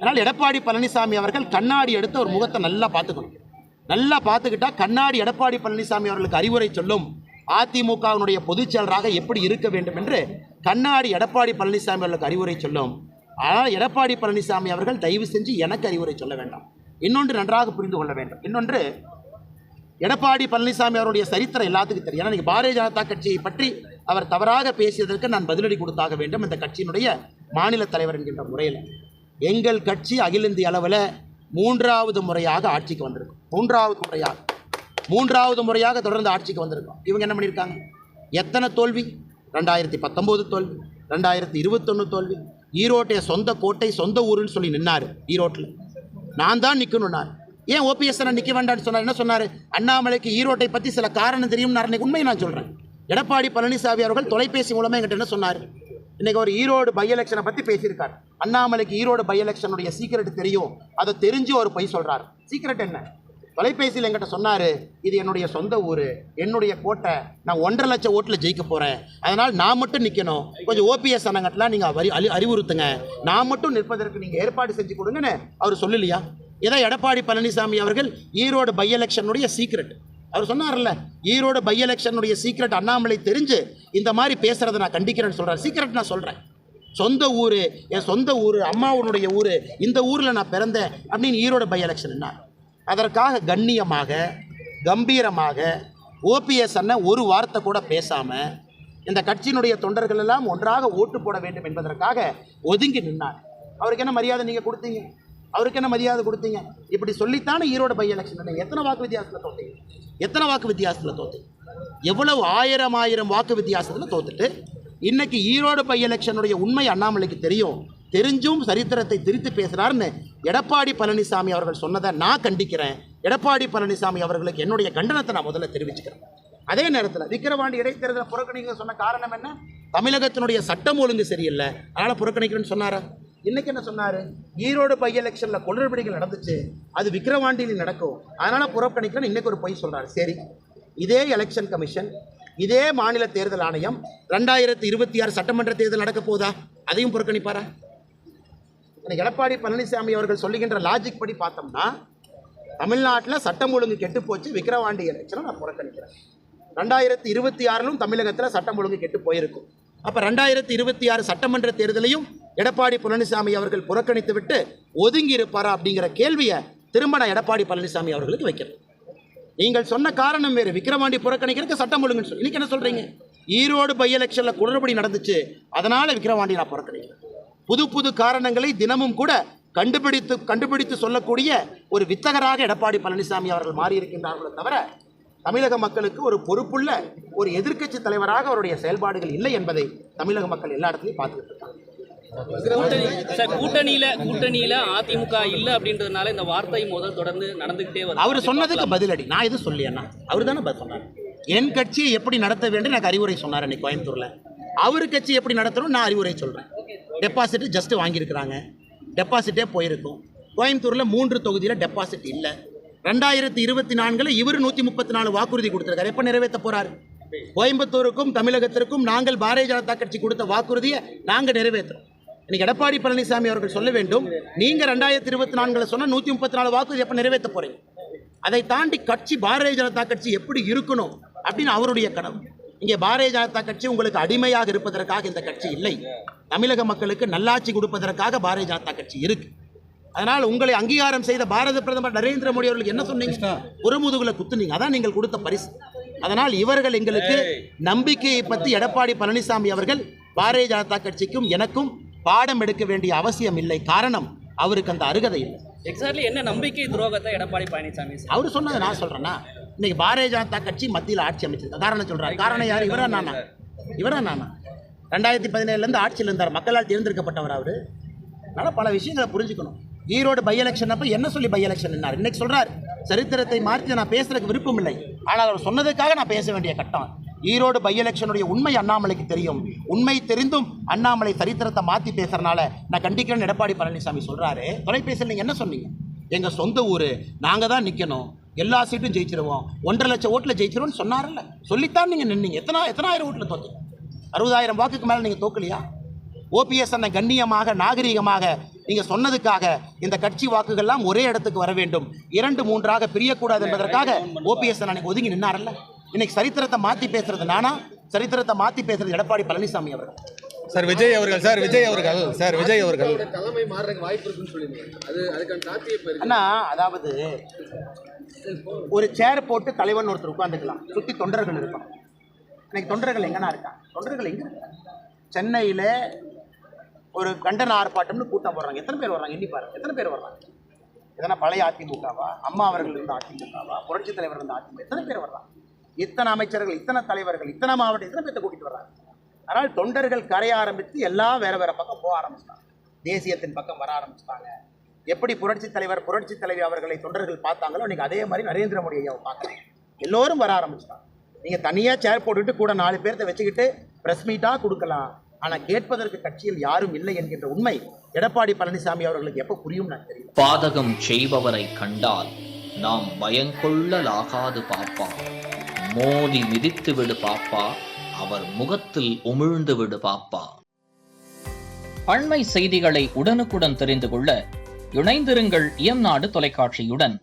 அதனால் எடப்பாடி பழனிசாமி அவர்கள் கண்ணாடி எடுத்து ஒரு முகத்தை நல்லா பார்த்துக்கணும். நல்லா பார்த்துக்கிட்டா கண்ணாடி எடப்பாடி பழனிசாமி அவர்களுக்கு அறிவுரை சொல்லும். அதிமுகவினுடைய பொதுச் செயலராக எப்படி இருக்க வேண்டும் என்று கண்ணாடி எடப்பாடி பழனிசாமி அவர்களுக்கு அறிவுரை சொல்லும். ஆனால் எடப்பாடி பழனிசாமி அவர்கள் தயவு செஞ்சு எனக்கு அறிவுரை சொல்ல வேண்டாம். இன்னொன்று நன்றாக புரிந்து கொள்ள வேண்டும். இன்னொன்று, எடப்பாடி பழனிசாமி அவருடைய சரித்திரம் எல்லாத்துக்கும் தெரியும். ஏன்னா பாரதிய ஜனதா கட்சியை பற்றி அவர் தவறாக பேசியதற்கு நான் பதிலடி கொடுத்தாக வேண்டும். இந்த கட்சியினுடைய மாநில தலைவர் என்கின்ற முறையில் எங்கள் கட்சி அகில இந்திய அளவில் 3வது முறையாக ஆட்சிக்கு வந்திருக்கும். 3வது முறையாக தொடர்ந்து ஆட்சிக்கு வந்திருக்கோம். இவங்க என்ன பண்ணியிருக்காங்க? எத்தனை தோல்வி? 2019 தோல்வி, 2021 தோல்வி. ஈரோட்டைய சொந்த கோட்டை சொந்த ஊருன்னு சொல்லி நின்னார். ஈரோட்டில் நான் தான் நிற்கணும்னார். ஏன் ஓபிஎஸ் நிற்க வேண்டாம்னு சொன்னார்? என்ன சொன்னார்? அண்ணாமலைக்கு ஈரோட்டை பற்றி சில காரணம் தெரியும். உண்மையை நான் சொல்கிறேன். எடப்பாடி பழனிசாமி அவர்கள் தொலைபேசி மூலமாக என்கிட்ட என்ன சொன்னார்? இன்றைக்கி ஒரு ஈரோடு பை எலெக்ஷனை பற்றி பேசியிருக்கார். அண்ணாமலைக்கு ஈரோடு பை எலெக்ஷனுடைய சீக்கிரட் தெரியும், அதை தெரிஞ்சு ஒரு பொய் சொல்கிறார். சீக்கிரட் என்ன? தொலைபேசியில் என்கிட்ட சொன்னார், இது என்னுடைய சொந்த ஊர், என்னுடைய கோட்டை, நான் 1.5 லட்சம் ஓட்டில் ஜெயிக்க போகிறேன், அதனால் நான் மட்டும் நிற்கணும், கொஞ்சம் ஓபிஎஸ் அண்ணங்கட்டெலாம் நீங்கள் அறிவுறுத்துங்க, நான் மட்டும் நிற்பதற்கு நீங்கள் ஏற்பாடு செஞ்சு கொடுங்கன்னு அவர் சொல்லலையா? இதை எடப்பாடி பழனிசாமி அவர்கள் ஈரோடு பை எலெக்ஷனுடைய சீக்ரெட் அவர் சொன்னார்ல, ஈரோடு பை எலெக்ஷனுடைய சீக்ரெட் அண்ணாமலை தெரிஞ்சு இந்த மாதிரி பேசுகிறத நான் கண்டிக்கிறேன்னு சொல்கிறேன். சீக்ரெட் நான் சொல்கிறேன். சொந்த ஊர், என் சொந்த ஊர், அம்மாவுடைய ஊர், இந்த ஊரில் நான் பிறந்தேன் அப்படின்னு ஈரோடு பை எலெக்ஷன் என்ன? அதற்காக கண்ணியமாக கம்பீரமாக ஓபிஎஸ் அண்ணன் ஒரு வார்த்தை கூட பேசாமல் இந்த கட்சியினுடைய தொண்டர்கள் எல்லாம் ஒன்றாக ஓட்டு போட வேண்டும் என்பதற்காக ஒதுங்கி நின்னார். அவருக்கு என்ன மரியாதை நீங்கள் கொடுத்தீங்க? அவருக்கு என்ன மரியாதை கொடுத்தீங்க? இப்படி சொல்லித்தானே ஈரோடு பை எலெக்ஷன் எத்தனை வாக்கு வித்தியாசத்தில் தோத்தீங்க? எத்தனை வாக்கு வித்தியாசத்தில் தோத்தீங்க? எவ்வளவு ஆயிரம் வாக்கு வித்தியாசத்தில் தோத்துட்டு இன்னைக்கு ஈரோடு பை எலெக்ஷனுடைய உண்மை அண்ணாமலைக்கு தெரியும், தெரிஞ்சும் சரித்திரத்தை திரித்து பேசுகிறாருன்னு எடப்பாடி பழனிசாமி அவர்கள் சொன்னதை நான் கண்டிக்கிறேன். எடப்பாடி பழனிசாமி அவர்களுக்கு என்னுடைய கண்டனத்தை நான் முதல்ல தெரிவிச்சுக்கிறேன். அதே நேரத்தில் விக்கிரவாண்டி இடைத்தேர்தலை புறக்கணிக்க சொன்ன காரணம் என்ன? தமிழகத்தினுடைய சட்டம் ஒழுங்கு சரியில்லை, அதனால் புறக்கணிக்கிறேன்னு சொன்னாரா? இன்னைக்கு என்ன சொன்னார்? ஈரோடு பை எலெக்ஷனில் குளறுபடிகள் நடந்துச்சு, அது விக்கிரவாண்டியில் நடக்கும், அதனால் புறக்கணிக்கிறேன்னு இன்னைக்கு ஒரு பொய் சொல்கிறார். சரி, இதே எலெக்ஷன் கமிஷன், இதே மாநில தேர்தல் ஆணையம் 2026 சட்டமன்ற தேர்தல் நடக்க போதா? அதையும் புறக்கணிப்பாரா? எடப்பாடி பழனிசாமி அவர்கள் சொல்லுகின்ற லாஜிக் படி பார்த்தோம்னா தமிழ்நாட்டில் சட்டம் ஒழுங்கு கெட்டு போச்சு, விக்கிரவாண்டி எலெக்ஷனை நான் புறக்கணிக்கிறேன். 2026 தமிழகத்தில் சட்டம் ஒழுங்கு கெட்டு போயிருக்கும். அப்போ 2026 சட்டமன்ற தேர்தலையும் எடப்பாடி பழனிசாமி அவர்கள் புறக்கணித்து விட்டு ஒதுங்கி இருப்பாரா அப்படிங்கிற கேள்வியை திரும்ப நான் எடப்பாடி பழனிசாமி அவர்களுக்கு வைக்கிறேன். நீங்கள் சொன்ன காரணம் வேறு, விக்கிரவாண்டி புறக்கணிக்கிறதுக்கு சட்டம் ஒழுங்குன்னு சொல்லி இன்னைக்கு என்ன சொல்கிறீங்க? ஈரோடு பை எலெக்ஷனில் குளறுபடி நடந்துச்சு, அதனால் விக்கிரவாண்டி நான் புறக்கணிக்கிறேன். புது காரணங்களை தினமும் கூட கண்டுபிடித்து சொல்லக்கூடிய ஒரு வித்தகராக எடப்பாடி பழனிசாமி அவர்கள் மாறியிருக்கின்றார்களே தவிர தமிழக மக்களுக்கு ஒரு பொறுப்புள்ள ஒரு எதிர்க்கட்சி தலைவராக அவருடைய செயல்பாடுகள் இல்லை என்பதை தமிழக மக்கள் எல்லா இடத்துலையும் பார்த்துக்கிட்டு இருக்காங்க. கூட்டணியில அதிமுக இல்லை அப்படின்றதுனால இந்த வார்த்தை முதல் தொடர்ந்து நடந்துகிட்டே வருது. அவர் சொன்னதுக்கு பதிலடி நான் எதுவும் சொல்லியேன்னா அவர் தானே சொன்னார். என் கட்சியை எப்படி நடத்த வேண்டும் எனக்கு அறிவுரை சொன்னார். இன்னைக்கு கோயம்புத்தூரில் அவர் கட்சி எப்படி நடத்தணும் நான் அறிவுரை சொல்கிறேன். டெபாசிட் ஜஸ்ட் வாங்கியிருக்கிறாங்க, டெபாசிட்டே போயிருக்கும். கோயம்புத்தூரில் 3 தொகுதியில் டெபாசிட் இல்லை. 2024 இவர் 134 வாக்குறுதி கொடுத்துருக்காரு. எப்போ நிறைவேற்ற போகிறாரு? கோயம்புத்தூருக்கும் தமிழகத்திற்கும் நாங்கள் பாரதிய ஜனதா கட்சி கொடுத்த வாக்குறுதியை நாங்கள் நிறைவேற்றுறோம். இன்னைக்கு எடப்பாடி பழனிசாமி அவர்கள் சொல்ல வேண்டும், நீங்கள் 2024 சொன்ன 134 வாக்குறுதி எப்போ நிறைவேற்ற போகிறீங்க? அதை தாண்டி கட்சி பாரதிய ஜனதா கட்சி எப்படி இருக்கணும் அப்படின்னு அவருடைய கனவு. இங்கே பாரதிய ஜனதா கட்சி உங்களுக்கு அடிமையாக இருப்பதற்காக இந்த கட்சி இல்லை, தமிழக மக்களுக்கு நல்லாட்சி கொடுப்பதற்காக பாரதிய ஜனதா கட்சி இருக்கு. அதனால் உங்களை அங்கீகாரம் செய்த பாரத பிரதமர் நரேந்திர மோடி அவர்களுக்கு என்ன சொன்னீங்க? ஒரு முதுகுல குத்துனீங்க, அதான் நீங்கள் கொடுத்த பரிசு. அதனால் இவர்கள் எங்களுக்கு நம்பிக்கையை பற்றி எடப்பாடி பழனிசாமி அவர்கள் பாரதிய ஜனதா கட்சிக்கும் எனக்கும் பாடம் எடுக்க வேண்டிய அவசியம் இல்லை. காரணம் அவருக்கு அந்த அருகதை இல்லை. எக்ஸாக்ட்லி என்ன நம்பிக்கை துரோகத்தை எடப்பாடி பழனிசாமி அவர் சொன்னதை நான் சொல்றேன்னா, இன்னைக்கு பாரதிய ஜனதா கட்சி மத்தியில் ஆட்சி அமைச்சிருக்க காரணம் சொல்றாரு. காரணம் யார்? இவரா நானா? 2017 ஆட்சியில் இருந்தார், மக்களால் தேர்ந்தெடுக்கப்பட்டவர் அவர். அதனால் பல விஷயங்களை புரிஞ்சுக்கணும். ஈரோடு பை எலெக்ஷன் அப்போ என்ன சொல்லி பை எலெக்ஷன் என்னார்? இன்னைக்கு சொல்றார் சரித்திரத்தை மாற்றி நான் பேசுறதுக்கு விருப்பம் இல்லை, ஆனால் அவர் சொன்னதுக்காக நான் பேச வேண்டிய கட்டம். ஈரோடு பை எலெக்ஷனுடைய உண்மை அண்ணாமலைக்கு தெரியும், உண்மை தெரிந்தும் அண்ணாமலை சரித்திரத்தை மாற்றி பேசுறதுனால நான் கண்டிக்கிறேன்னு எடப்பாடி பழனிசாமி சொல்றாரு. தொலைபேசியில் நீங்கள் என்ன சொன்னீங்க? எங்கள் சொந்த ஊர், நாங்கள் தான் நிற்கணும், எல்லா சீட்டும் ஜெயிச்சிருவோம், 1.5 லட்சம் ஓட்டில் ஜெயிச்சிருவோம்னு சொன்னார்ல, சொல்லித்தான் நீங்கள் நின்னீங்க. எத்தனாயிரம் ஓட்டில் தோத்தீங்க? 60,000 வாக்குக்கு மேலே நீங்கள் தோக்கலையா? ஓபிஎஸ் அண்ணன் கண்ணியமாக நாகரீகமாக நீங்க சொன்னதுக்காக இந்த கட்சி வாக்குகள்லாம் ஒரே இடத்துக்கு வர வேண்டும், 2-3ஆக பிரியக்கூடாது என்பதற்காக ஓபிஎஸ் அன்னைக்கு ஒதுங்கி நின்னாரல்ல. இன்னைக்கு சரித்திரத்தை மாத்தி பேசுறது நானா? சரித்திரத்தை மாத்தி பேசுறது எடப்பாடி பழனிசாமி அவர்கள். சார் விஜய் அவர்கள் தலைமை மாறதுக்கு வாய்ப்பு இருக்குன்னு சொல்லியிருந்தாங்க. அதுக்கான சாத்தியம் இருக்கு. அண்ணா, அதாவது ஒரு சேர் போட்டு தலைவன் ஒருத்தர் உட்கார்ந்துக்கலாம், சுத்தி தொண்டர்கள் இருக்கணும். இன்னைக்கு தொண்டர்கள் எங்கன்னா இருக்காங்க? தொண்டர்கள் எங்க இருக்காங்க? சென்னையில ஒரு கண்டன ஆர்ப்பாட்டம்னு கூட்டம் போடுறாங்க. எத்தனை பேர் வர்றாங்க? எண்ணி பாருங்க, எத்தனை பேர் வர்றாங்க? எதனா பழைய அதிமுகவா, அம்மா அவர்கள் இருந்த அதிமுகவா, புரட்சி தலைவர் இருந்த அதிமுக? எத்தனை பேர் வர்றாங்க? இத்தனை அமைச்சர்கள், இத்தனை தலைவர்கள், இத்தனை மாவட்டம், எத்தனை பேர்த்த கூட்டிட்டு வர்றாங்க? அதனால் தொண்டர்கள் கரைய ஆரம்பித்து எல்லாம் வேற வேற பக்கம் போக ஆரம்பிச்சிட்டாங்க, தேசியத்தின் பக்கம் வர ஆரம்பிச்சிட்டாங்க. எப்படி புரட்சி தலைவர் புரட்சி தலைவி அவர்களை தொண்டர்கள் பார்த்தாங்களோ இன்னைக்கு அதே மாதிரி நரேந்திர மோடி ஐயாவை பார்க்குறாங்க. எல்லோரும் வர ஆரம்பிச்சிட்டாங்க. நீங்க தனியா சேர் போட்டுட்டு கூட 4 பேர்த்த வச்சுக்கிட்டு பிரஸ் மீட்டா கொடுக்கலாம், ஆனா கேட்பதற்கு கட்சியில் யாரும் இல்லை என்கின்ற உண்மை எடப்பாடி பழனிசாமி அவர்களுக்கு எப்ப புரியும் நான் தெரியல. பாதகம் செய்பவரை கண்டால் நாம் பயங்கொள்ளலாகாது பாப்பா, மோதி மிதித்து விடு பாப்பா, அவர் முகத்தில் உமிழ்ந்து விடு பாப்பா. அண்மை செய்திகளை உடனுக்குடன் தெரிந்து கொள்ள இணைந்திருங்கள் இயம்நாடு தொலைக்காட்சியுடன்.